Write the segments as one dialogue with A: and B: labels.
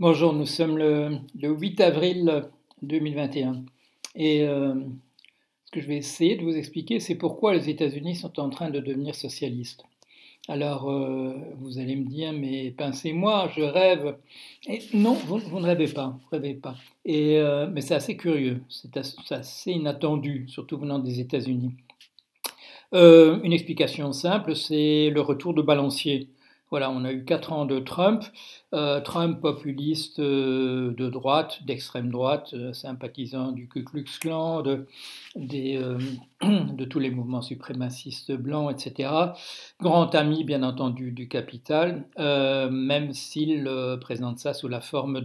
A: Bonjour, nous sommes le 8 avril 2021 et ce que je vais essayer de vous expliquer, c'est pourquoi les États-Unis sont en train de devenir socialistes. Alors, vous allez me dire, mais pincez-moi, je rêve. Et non, vous ne rêvez pas, vous rêvez pas. Mais c'est assez curieux, c'est assez inattendu, surtout venant des États-Unis. Une explication simple, c'est le retour de balancier. Voilà, on a eu 4 ans de Trump, Trump populiste de droite, d'extrême droite, sympathisant du Ku Klux Klan, de tous les mouvements suprémacistes blancs, etc. Grand ami, bien entendu, du capital, même s'il présente ça sous la forme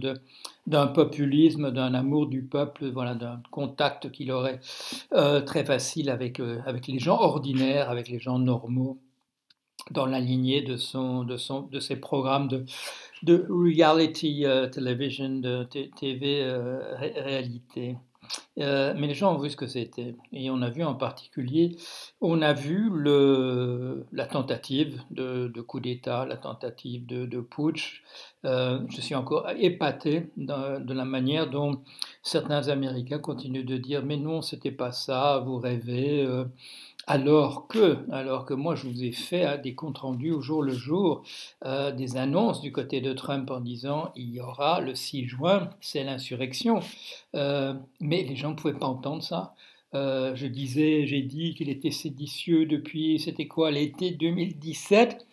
A: d'un populisme, d'un amour du peuple, voilà, d'un contact qu'il aurait très facile avec les gens ordinaires, avec les gens normaux, dans la lignée de ses programmes de reality television, de TV réalité. Mais les gens ont vu ce que c'était. Et on a vu en particulier, on a vu la tentative de coup d'État, la tentative de putsch. Je suis encore épaté de la manière dont certains Américains continuent de dire mais non, c'était pas ça, vous rêvez. Alors que moi, je vous ai fait des comptes rendus au jour le jour, des annonces du côté de Trump en disant il y aura le 6 juin, c'est l'insurrection. Mais les gens ne pouvaient pas entendre ça. J'ai dit qu'il était séditieux depuis, c'était quoi, l'été 2017.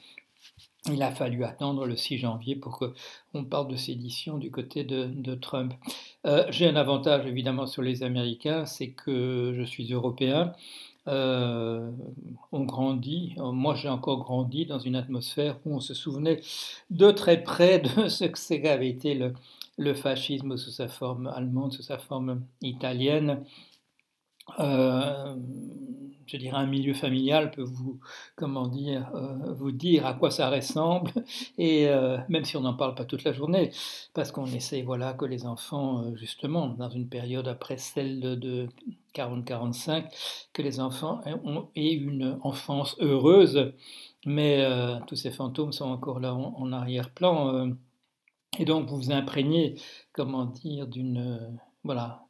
A: Il a fallu attendre le 6 janvier pour qu'on parle de sédition du côté de Trump. J'ai un avantage évidemment sur les Américains, c'est que je suis européen. Euh, on grandit, moi j'ai encore grandi dans une atmosphère où on se souvenait de très près de ce que qu'avait été le fascisme sous sa forme allemande, sous sa forme italienne. Euh, je dirais un milieu familial peut vous dire à quoi ça ressemble, et même si on n'en parle pas toute la journée, parce qu'on essaie, voilà, que les enfants, justement, dans une période après celle de 40-45, que les enfants aient une enfance heureuse, mais tous ces fantômes sont encore là en arrière-plan. Et donc vous vous imprégnez, comment dire, voilà,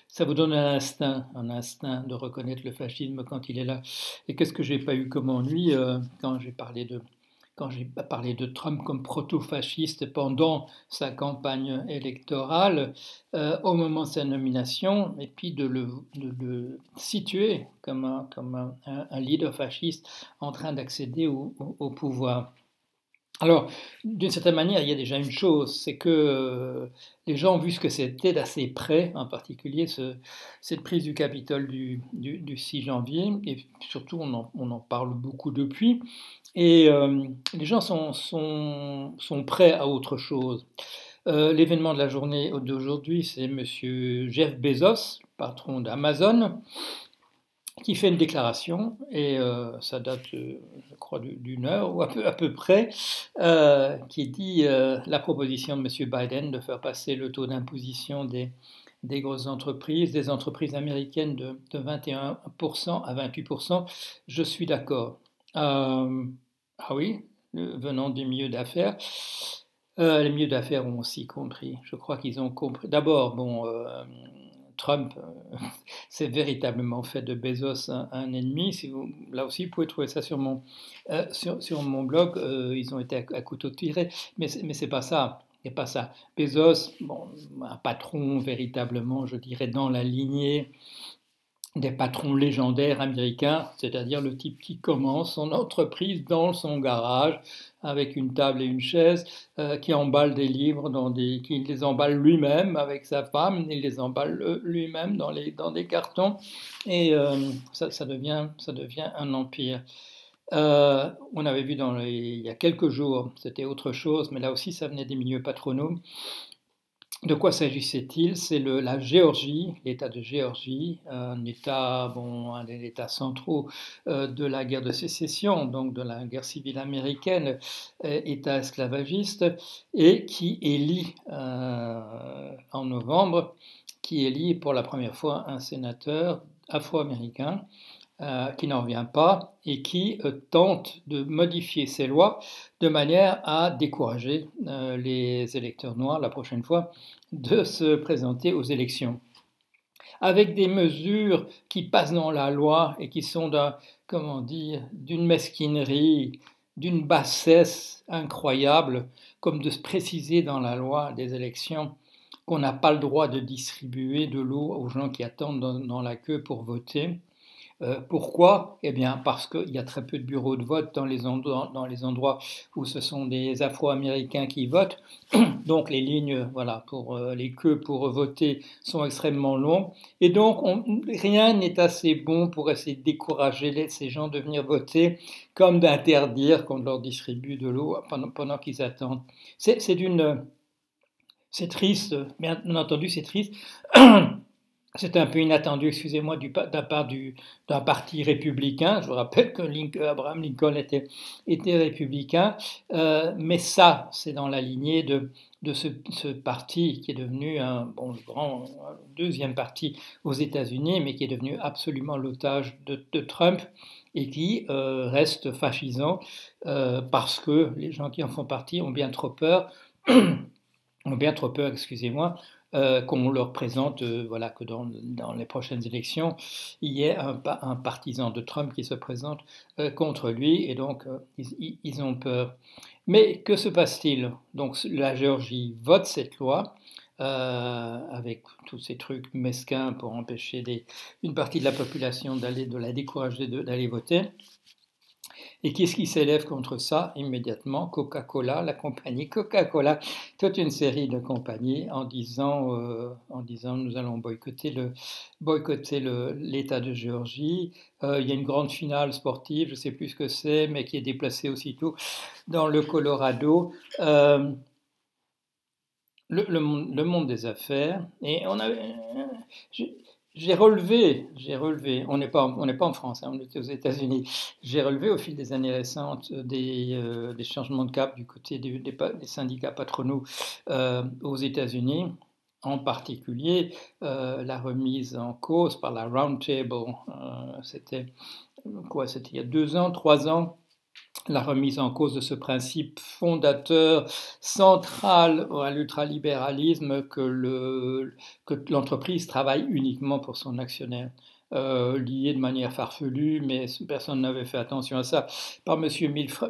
A: ça vous donne un instinct de reconnaître le fascisme quand il est là. Et qu'est-ce que j'ai pas eu comme ennui quand j'ai parlé de Trump comme proto-fasciste pendant sa campagne électorale, au moment de sa nomination, et puis de le situer comme un leader fasciste en train d'accéder au pouvoir. Alors, d'une certaine manière, il y a déjà une chose, c'est que les gens ont vu ce que c'était d'assez près, en particulier cette prise du Capitole du 6 janvier, et surtout on en parle beaucoup depuis, et les gens sont prêts à autre chose. L'événement de la journée d'aujourd'hui, c'est Monsieur Jeff Bezos, patron d'Amazon, qui fait une déclaration, et ça date, je crois, d'une heure ou à peu près, qui dit la proposition de M. Biden de faire passer le taux d'imposition des grosses entreprises, des entreprises américaines de 21% à 28%, je suis d'accord. Ah oui, venant du milieu d'affaires. Les milieux d'affaires ont aussi compris. Je crois qu'ils ont compris. D'abord, bon, Trump s'est véritablement fait de Bezos un ennemi. Là aussi, vous pouvez trouver ça sur mon blog. Ils ont été à couteau tiré, mais c'est pas ça. C'est pas ça. Bezos, bon, un patron véritablement, je dirais, dans la lignée des patrons légendaires américains, c'est-à-dire le type qui commence son entreprise dans son garage avec une table et une chaise, qui emballe des livres, qui les emballe lui-même avec sa femme, il les emballe lui-même dans des cartons, et ça devient un empire. On avait vu il y a quelques jours, c'était autre chose, mais là aussi ça venait des milieux patronaux. De quoi s'agissait-il? C'est la Géorgie, l'État de Géorgie, un État, bon, un des États centraux de la guerre de sécession, donc de la guerre civile américaine, État esclavagiste, et qui élit en novembre, qui élit pour la première fois un sénateur afro-américain, qui n'en vient pas et qui tente de modifier ces lois de manière à décourager les électeurs noirs la prochaine fois de se présenter aux élections. Avec des mesures qui passent dans la loi et qui sont comment dire, d'une mesquinerie, d'une bassesse incroyable, comme de se préciser dans la loi des élections qu'on n'a pas le droit de distribuer de l'eau aux gens qui attendent dans la queue pour voter. Pourquoi? Eh bien, parce qu'il y a très peu de bureaux de vote dans les endroits où ce sont des Afro-Américains qui votent. Donc, les lignes, voilà, pour les queues pour voter sont extrêmement longues. Et donc, rien n'est assez bon pour essayer de décourager ces gens de venir voter, comme d'interdire qu'on leur distribue de l'eau pendant qu'ils attendent. C'est triste, bien entendu, c'est triste. C'est un peu inattendu, excusez-moi, d'un part d'un parti républicain. Je vous rappelle que Abraham Lincoln était républicain, mais ça, c'est dans la lignée de ce parti qui est devenu un deuxième parti aux États-Unis, mais qui est devenu absolument l'otage de Trump et qui reste fascisant parce que les gens qui en font partie ont bien trop peur, excusez-moi, qu'on leur présente, voilà, que dans les prochaines élections, il y ait un partisan de Trump qui se présente contre lui, et donc ils ont peur. Mais que se passe-t-il? Donc la Géorgie vote cette loi, avec tous ces trucs mesquins pour empêcher une partie de la population de la décourager d'aller voter. Et qu'est-ce qui s'élève contre ça immédiatement? Coca-Cola, la compagnie Coca-Cola, toute une série de compagnies en disant nous allons boycotter l'État de Géorgie. Il y a une grande finale sportive, je ne sais plus ce que c'est, mais qui est déplacée aussitôt dans le Colorado. Le monde des affaires. Et j'ai relevé, on n'est pas en France, hein, on était aux États-Unis, j'ai relevé au fil des années récentes des changements de cap du côté des syndicats patronaux aux États-Unis, en particulier la remise en cause par la Round Table, c'était il y a 2 ans, 3 ans, la remise en cause de ce principe fondateur, central à l'ultralibéralisme, que l'entreprise travaille uniquement pour son actionnaire. Lié de manière farfelue, mais personne n'avait fait attention à ça, par M.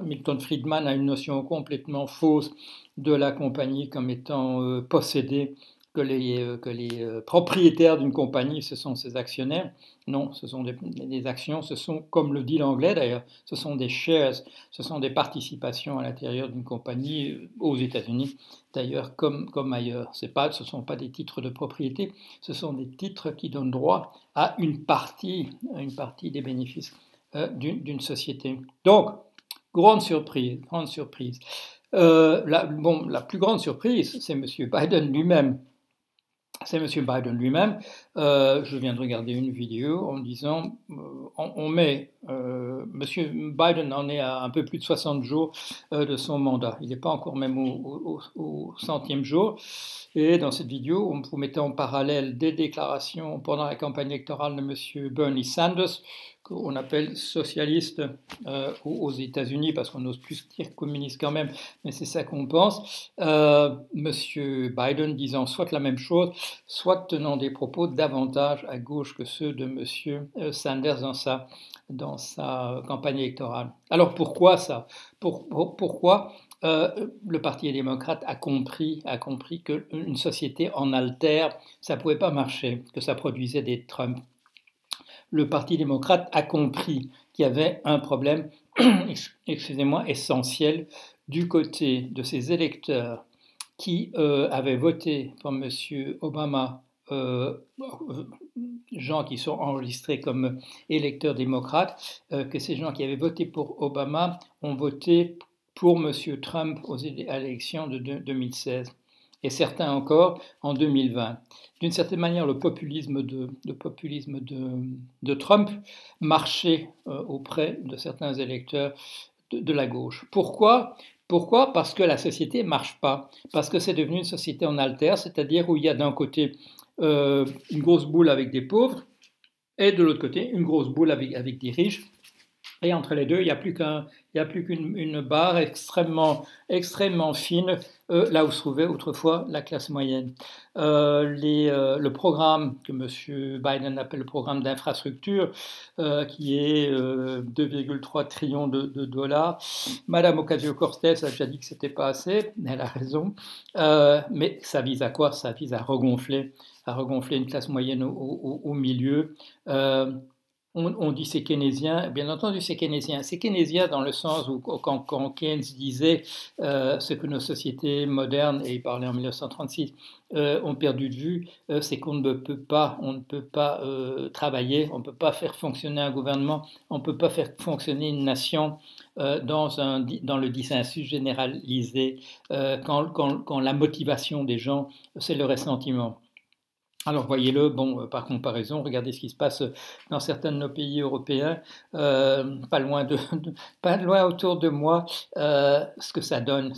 A: Milton Friedman, à une notion complètement fausse de la compagnie comme étant possédée, que les propriétaires d'une compagnie, ce sont ses actionnaires. Non, ce sont des actions, ce sont, comme le dit l'anglais d'ailleurs, ce sont des shares, ce sont des participations à l'intérieur d'une compagnie, aux États-Unis d'ailleurs, comme ailleurs. Ce ne sont pas des titres de propriété, ce sont des titres qui donnent droit à une partie des bénéfices d'une société. Donc, grande surprise. La plus grande surprise, c'est M. Biden lui-même. Je viens de regarder une vidéo en disant, Monsieur Biden en est à un peu plus de 60 jours de son mandat. Il n'est pas encore même au 100e jour. Et dans cette vidéo, vous mettez en parallèle des déclarations pendant la campagne électorale de M. Bernie Sanders, qu'on appelle socialiste aux États-Unis, parce qu'on n'ose plus dire communiste quand même, mais c'est ça qu'on pense. Monsieur Biden disant soit la même chose, soit tenant des propos davantage à gauche que ceux de Monsieur Sanders dans sa campagne électorale. Alors pourquoi ça? Pourquoi le Parti démocrate a compris qu'une société en altère, ça ne pouvait pas marcher, que ça produisait des Trump. Le Parti démocrate a compris qu'il y avait un problème, essentiel du côté de ces électeurs qui avaient voté pour M. Obama, gens qui sont enregistrés comme électeurs démocrates, que ces gens qui avaient voté pour Obama ont voté pour M. Trump à l'élection de 2016. Et certains encore en 2020. D'une certaine manière, le populisme de Trump marchait auprès de certains électeurs de la gauche. Pourquoi? Parce que la société ne marche pas. Parce que c'est devenu une société en altère, c'est-à-dire où il y a d'un côté une grosse boule avec des pauvres, et de l'autre côté, une grosse boule avec des riches. Et entre les deux, il n'y a plus qu'une barre extrêmement fine, là où se trouvait autrefois la classe moyenne. Le programme que M. Biden appelle le programme d'infrastructure, qui est 2,3 trillions de dollars, Madame Ocasio-Cortez a déjà dit que ce n'était pas assez, elle a raison, mais ça vise à quoi? Ça vise à regonfler une classe moyenne au milieu. On dit c'est keynésien, bien entendu c'est keynésien. C'est keynésien dans le sens où quand Keynes disait ce que nos sociétés modernes, et il parlait en 1936, ont perdu de vue, c'est qu'on ne peut pas travailler, on ne peut pas faire fonctionner un gouvernement, on ne peut pas faire fonctionner une nation dans le dissensus généralisé, quand la motivation des gens, c'est le ressentiment. Alors voyez-le, bon, par comparaison, regardez ce qui se passe dans certains de nos pays européens, pas loin autour de moi, ce que ça donne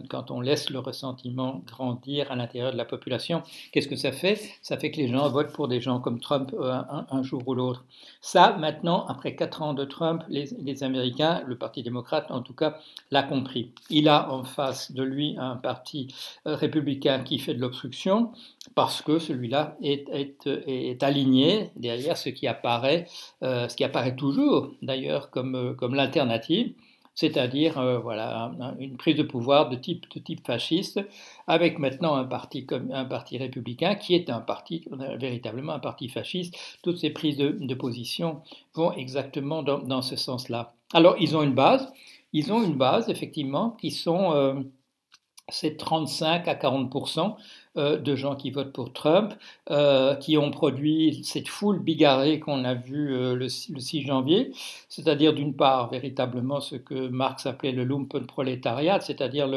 A: quand on laisse le ressentiment grandir à l'intérieur de la population. Qu'est-ce que ça fait? Ça fait que les gens votent pour des gens comme Trump un jour ou l'autre. Ça, maintenant, après 4 ans de Trump, les Américains, le Parti démocrate en tout cas, l'a compris. Il a en face de lui un parti républicain qui fait de l'obstruction, parce que celui-là est aligné derrière ce qui apparaît toujours d'ailleurs comme l'alternative, c'est-à-dire voilà, une prise de pouvoir de type fasciste, avec maintenant un parti républicain qui est véritablement un parti fasciste. Toutes ces prises de position vont exactement dans ce sens-là. Alors ils ont une base effectivement qui sont c'est 35 à 40% de gens qui votent pour Trump, qui ont produit cette foule bigarrée qu'on a vue le 6 janvier, c'est-à-dire d'une part véritablement ce que Marx appelait le Lumpenprolétariat, c'est-à-dire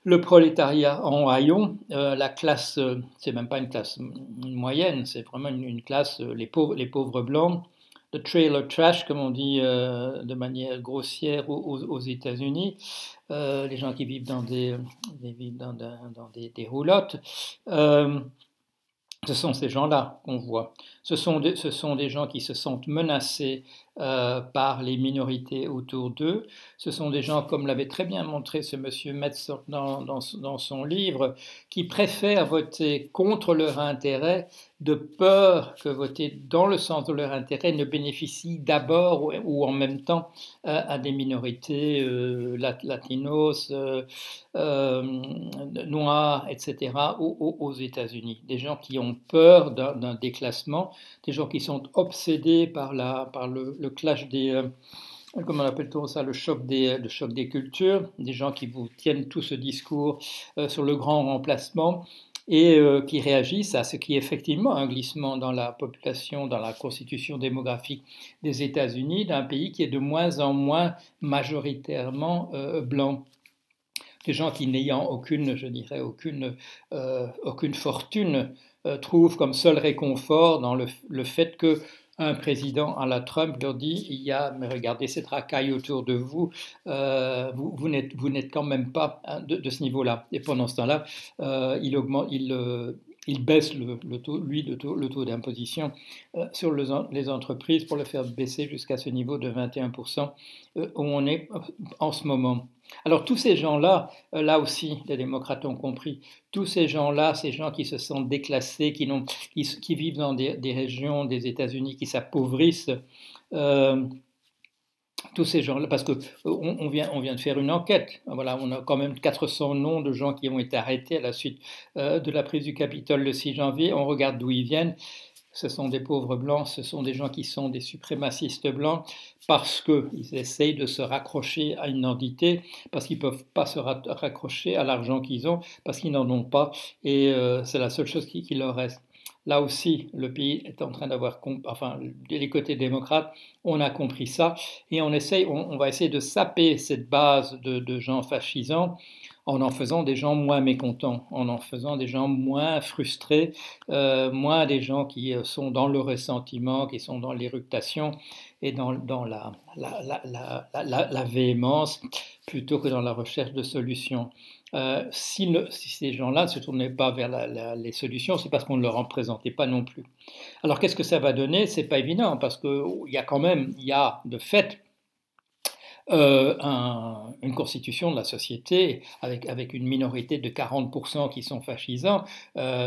A: le prolétariat en haillons, la classe, c'est même pas une classe moyenne, c'est vraiment une classe, les pauvres blancs, le trailer trash, comme on dit de manière grossière aux États-Unis, les gens qui vivent dans des roulottes. Ce sont ces gens-là qu'on voit. Ce sont des gens qui se sentent menacés par les minorités autour d'eux. Ce sont des gens, comme l'avait très bien montré ce monsieur Metz dans son livre, qui préfèrent voter contre leur intérêt de peur que voter dans le sens de leur intérêt ne bénéficie d'abord ou en même temps à des minorités latinos, noirs, etc., aux États-Unis. Des gens qui ont peur d'un déclassement, des gens qui sont obsédés par le clash des... comment appelle-t-on ça, le choc des cultures, des gens qui vous tiennent tout ce discours sur le grand remplacement et qui réagissent à ce qui est effectivement un glissement dans la population, dans la constitution démographique des États-Unis, d'un pays qui est de moins en moins majoritairement blanc. Des gens qui, n'ayant aucune fortune, trouvent comme seul réconfort dans le fait que un président à la Trump leur dit mais regardez cette racaille autour de vous, vous n'êtes quand même pas de ce niveau-là. Et pendant ce temps-là, il baisse le taux d'imposition sur les entreprises pour le faire baisser jusqu'à ce niveau de 21% où on est en ce moment. Alors tous ces gens-là, là aussi les démocrates ont compris, tous ces gens-là, ces gens qui se sentent déclassés, qui vivent dans des régions des États-Unis qui s'appauvrissent, tous ces gens-là, parce qu'on vient de faire une enquête, voilà, on a quand même 400 noms de gens qui ont été arrêtés à la suite de la prise du Capitole le 6 janvier, on regarde d'où ils viennent. Ce sont des pauvres blancs, ce sont des gens qui sont des suprémacistes blancs parce qu'ils essayent de se raccrocher à une identité, parce qu'ils ne peuvent pas se raccrocher à l'argent qu'ils ont, parce qu'ils n'en ont pas, et c'est la seule chose qui leur reste. Là aussi, le pays est en train d'avoir, enfin, les côtés démocrates, on a compris ça, et on va essayer de saper cette base de gens fascisants en faisant des gens moins mécontents, en faisant des gens moins frustrés, moins des gens qui sont dans le ressentiment, qui sont dans l'éructation et dans la véhémence, plutôt que dans la recherche de solutions. Si ces gens-là ne se tournaient pas vers les solutions, c'est parce qu'on ne leur en présentait pas non plus. Alors qu'est-ce que ça va donner? C'est pas évident parce il y a de fait une constitution de la société avec une minorité de 40% qui sont fascisants.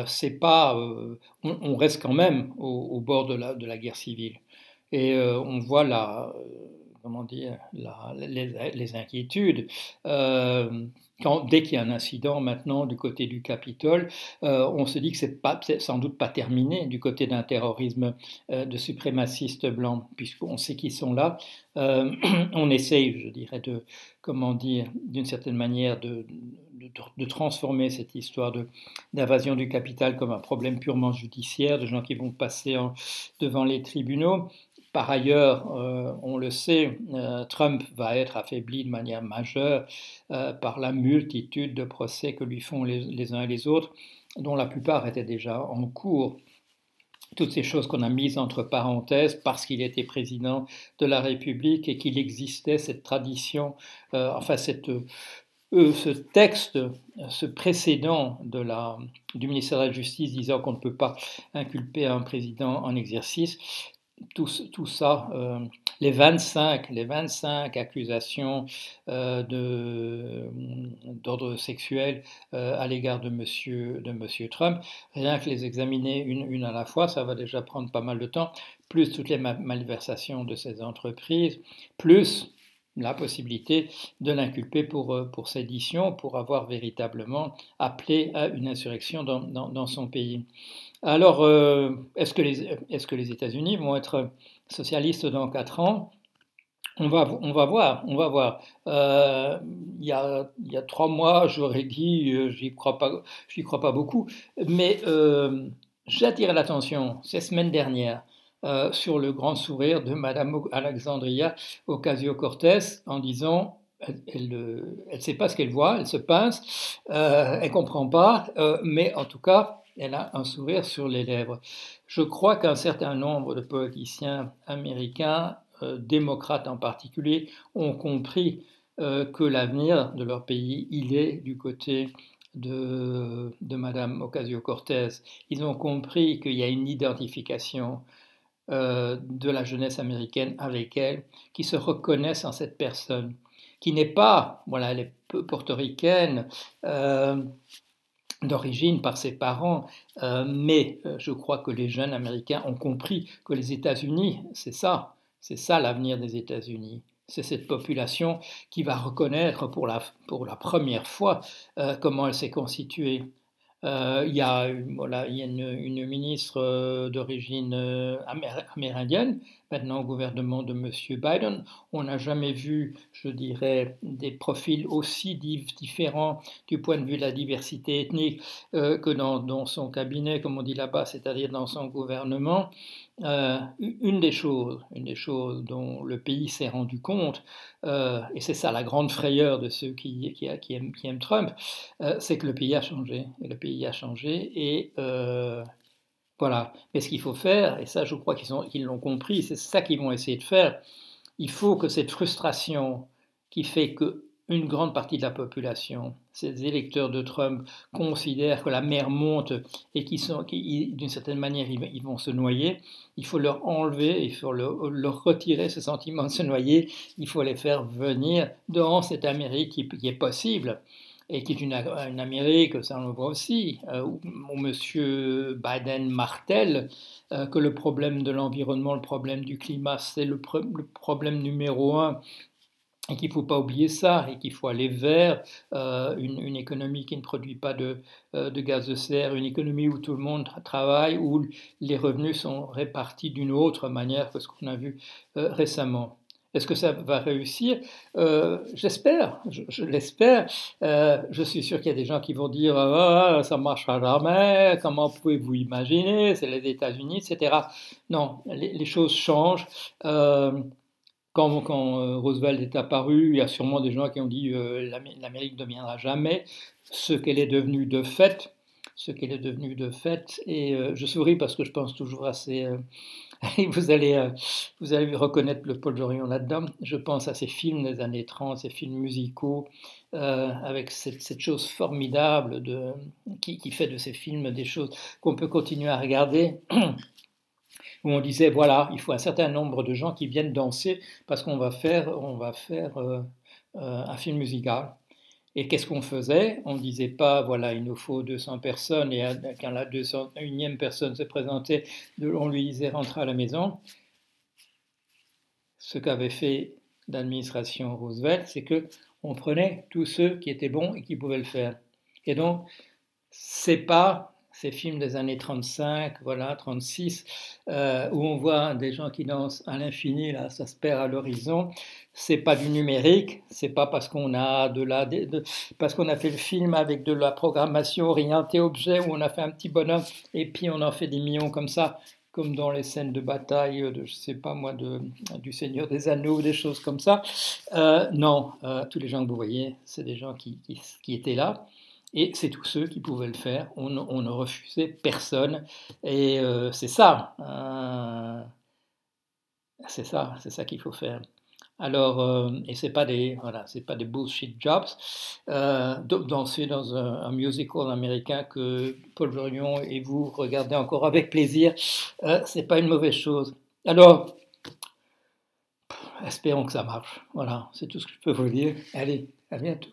A: C'est pas, on reste quand même au bord de la guerre civile. Et on voit comment dire, les inquiétudes. Dès qu'il y a un incident maintenant du côté du Capitole, on se dit que c'est sans doute pas terminé du côté d'un terrorisme de suprémacistes blancs, puisqu'on sait qu'ils sont là. On essaye, je dirais, comment dire, d'une certaine manière, de transformer cette histoire d'invasion du capital comme un problème purement judiciaire, de gens qui vont passer devant les tribunaux. Par ailleurs, on le sait, Trump va être affaibli de manière majeure par la multitude de procès que lui font les uns et les autres, dont la plupart étaient déjà en cours. Toutes ces choses qu'on a mises entre parenthèses parce qu'il était président de la République et qu'il existait cette tradition, ce texte, ce précédent du ministère de la Justice disant qu'on ne peut pas inculper un président en exercice. Tout ça, les 25 accusations d'ordre sexuel à l'égard de monsieur Trump, rien que les examiner une à la fois, ça va déjà prendre pas mal de temps, plus toutes les malversations de ces entreprises, plus la possibilité de l'inculper pour sédition, pour avoir véritablement appelé à une insurrection dans son pays. Alors, est-ce que les États-Unis vont être socialistes dans 4 ans? On va voir, on va voir. Il y a 3 mois, j'aurais dit, j'y crois pas beaucoup, mais j'attire l'attention ces semaines dernières sur le grand sourire de Madame Alexandria Ocasio-Cortez en disant elle ne sait pas ce qu'elle voit, elle se pince, elle comprend pas, mais en tout cas, elle a un sourire sur les lèvres. Je crois qu'un certain nombre de politiciens américains, démocrates en particulier, ont compris que l'avenir de leur pays, il est du côté de Madame Ocasio-Cortez. Ils ont compris qu'il y a une identification de la jeunesse américaine avec elle, qui se reconnaissent en cette personne, qui n'est pas, voilà, elle est portoricaine, d'origine par ses parents, mais je crois que les jeunes Américains ont compris que les États-Unis, c'est ça l'avenir des États-Unis. C'est cette population qui va reconnaître pour la première fois comment elle s'est constituée. Il y a une ministre d'origine amérindienne, maintenant au gouvernement de M. Biden. On n'a jamais vu, je dirais, des profils aussi différents du point de vue de la diversité ethnique que dans son cabinet, comme on dit là-bas, c'est-à-dire dans son gouvernement. Une des choses dont le pays s'est rendu compte, et c'est ça la grande frayeur de ceux qui aiment Trump, c'est que le pays a changé. Et le pays a changé et voilà. Mais ce qu'il faut faire, et ça je crois qu'ils l'ont compris, c'est ça qu'ils vont essayer de faire, il faut que cette frustration qui fait qu'une grande partie de la population, ces électeurs de Trump, considèrent que la mer monte et d'une certaine manière, ils vont se noyer. Il faut leur enlever, il faut leur retirer ce sentiment de se noyer. Il faut les faire venir dans cette Amérique qui est possible et qui est une Amérique, ça on le voit aussi, où M. Biden martèle que le problème de l'environnement, le problème du climat, c'est le problème numéro 1 et qu'il ne faut pas oublier ça, et qu'il faut aller vers une économie qui ne produit pas de gaz de serre, une économie où tout le monde travaille, où les revenus sont répartis d'une autre manière que ce qu'on a vu récemment. Est-ce que ça va réussir? J'espère, je l'espère. Je suis sûr qu'il y a des gens qui vont dire ah, ça ne marchera jamais, comment pouvez-vous imaginer, c'est les États-Unis, etc. Non, les choses changent. Quand Roosevelt est apparu, il y a sûrement des gens qui ont dit l'Amérique ne deviendra jamais ce qu'elle est devenue de fait. Et je souris parce que je pense toujours à ces Et vous allez reconnaître le Paul Jorion là-dedans. Je pense à ces films des années 30, ces films musicaux, avec cette chose formidable qui fait de ces films des choses qu'on peut continuer à regarder, où on disait, voilà, il faut un certain nombre de gens qui viennent danser parce qu'on va faire un film musical. Et qu'est-ce qu'on faisait? On ne disait pas, voilà, il nous faut 200 personnes, et quand la 201e personne se présentait, on lui disait rentre à la maison. Ce qu'avait fait l'administration Roosevelt, c'est que on prenait tous ceux qui étaient bons et qui pouvaient le faire. Et donc, c'est pas ces films des années 35, voilà, 36, où on voit des gens qui dansent à l'infini, là, ça se perd à l'horizon. C'est pas du numérique, c'est pas parce qu'on a parce qu'on a fait le film avec de la programmation orientée objet, où on a fait un petit bonhomme et puis on en fait des millions comme ça, comme dans les scènes de bataille, je sais pas moi, du Seigneur des Anneaux, des choses comme ça. Non, tous les gens que vous voyez, c'est des gens qui étaient là. Et c'est tous ceux qui pouvaient le faire. On ne refusait personne. Et c'est ça qu'il faut faire. Alors, et c'est pas des, voilà, c'est pas des bullshit jobs. Danser dans un musical américain que Paul Jorion et vous regardez encore avec plaisir, c'est pas une mauvaise chose. Alors, espérons que ça marche. Voilà, c'est tout ce que je peux vous dire. Allez, à bientôt.